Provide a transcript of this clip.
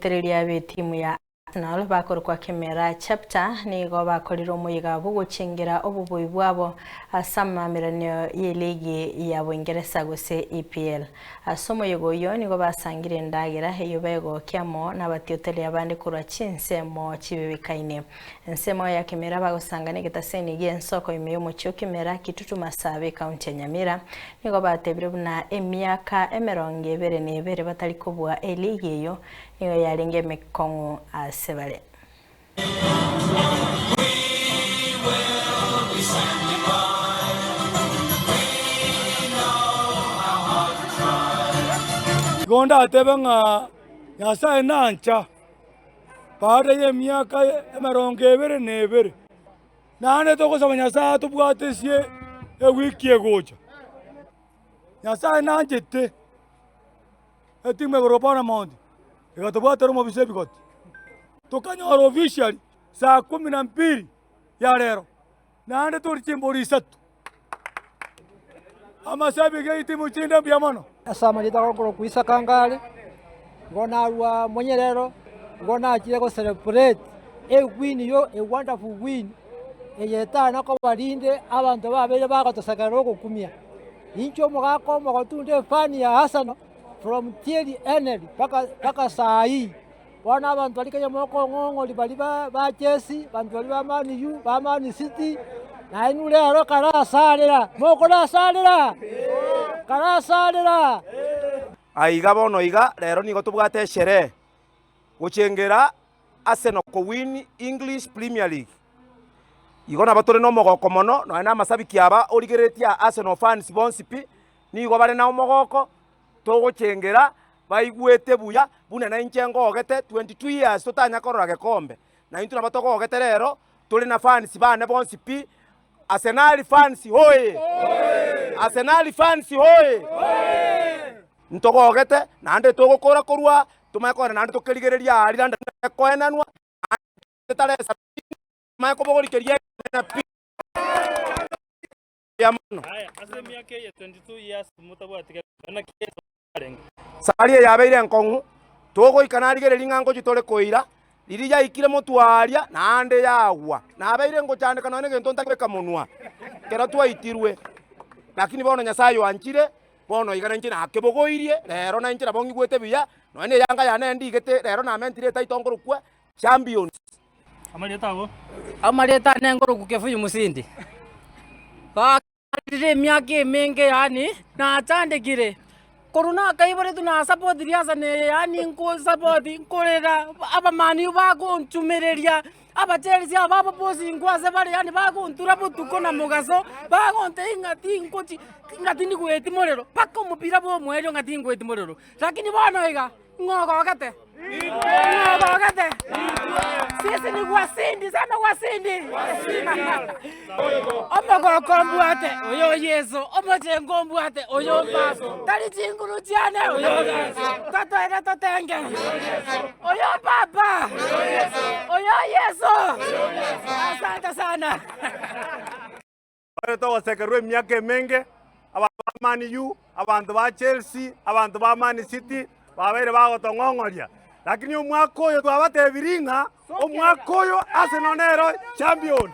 abatiotereria be timu ya Arsenal bakora kwa KEMERA chapter nigo bakorira OMOYEGA Gochengera Obobui bwabo asamameranyo y'eligi ya Uingereza gose EPL. OMOYEGA yo nigo basangire ndagera heyo bego kyamo n'abatiotereria bande kurwa chinsemo chibibikaine. Nsemo ya KEMERA bagosangane gitaseni gensoko imeyo mucyo KEMERA kitutu Masabe county ya Nyamira nigo batebire buna emyaka emeronge bere nebere batari kubwa eligi yo nigo yaringe mekongo asebale. Gonda atebanga Nyasaye nancha baada ya miaka emerongo ebere nebere nane tokosaba Nyasaye tubwatesie ewiki egocha Nyasaye nanjete etime gorobana mondi ikatubwatera mu bise bigoti tukanyora officially saa 12 ya lero nane turi chimbori 3 amasabi geiti muchinda byamano asama litako kuisa kangale ngona alwa mwenyerero ngona achire ko celebrate a win yo a wonderful win eyetana ko balinde abantu babere bakatosakara okukumia incho mugako mugotunde fani ya Arsenal from Thierry Henry paka sai wana abantu balikanye moko ngongo libali ba Chelsea bantu bali ba Man U ba Man City na inu lero karasalira moko rasalira karasalira aiga bono iga lero nigo tubwate shere Gochengera Arsenal ko win English Premier League igona batore no mogoko mono no na masabiki aba origeretia Arsenal fans bonsipi nigo bare na mogoko to Gochengera baigwete buya buna na inchengo ogete 22 years totanya korora gekombe na intu nabatoko ogete lero tuli na fans bane bonsipi Arsenal fans hoye Arsenal fans hoye ntoko ogete nande to gokora korwa tumakora nande tokerigereria ari nande koenanwa tetaresa mako bogorikeria na ya mano haya asemi yake ya 22 years mutabwatika na keso sarie yabeire nkongu togo ikanarigereri ngango jitore koira lirija ikire mutwaria nande yagwa nabeire ngo cyane kanone gento ntakeka munwa kera twaitirwe lakini bono Nyasaye wanchire bono igana nchina akebogoirie lero na nchira bongi gwete biya none yanga yane ndigete lero na mentire taitongorukwe champions amaleta nengoruku kefuyu musindi bakire myake menge yani na atandekire koruna kaibore tuna support riasa ne yani nko support nkorera abamani bako ntumereria abatelisi ababo posi ngwaze bale yani bako ntura butuko na mugaso bako ngati nkoti ngati ni kweti morero pako mupira bo mweryo ngati kweti morero lakini bwana iga ngoko kate ngoko kate sisi ni wasindi sana wasindi omogoro kombuate oyo yeso omojengo mbuate oyo paso tali chinguru cyane oyo tato era totenge oyo papa oyo yeso asante sana to wasekerwe myake menge abantu ba Man U abantu ba Chelsea abantu ba Man City babere bagotongongoria lakini omwaka oyo twabatebiringa omwaka oyo Arsenal nero champion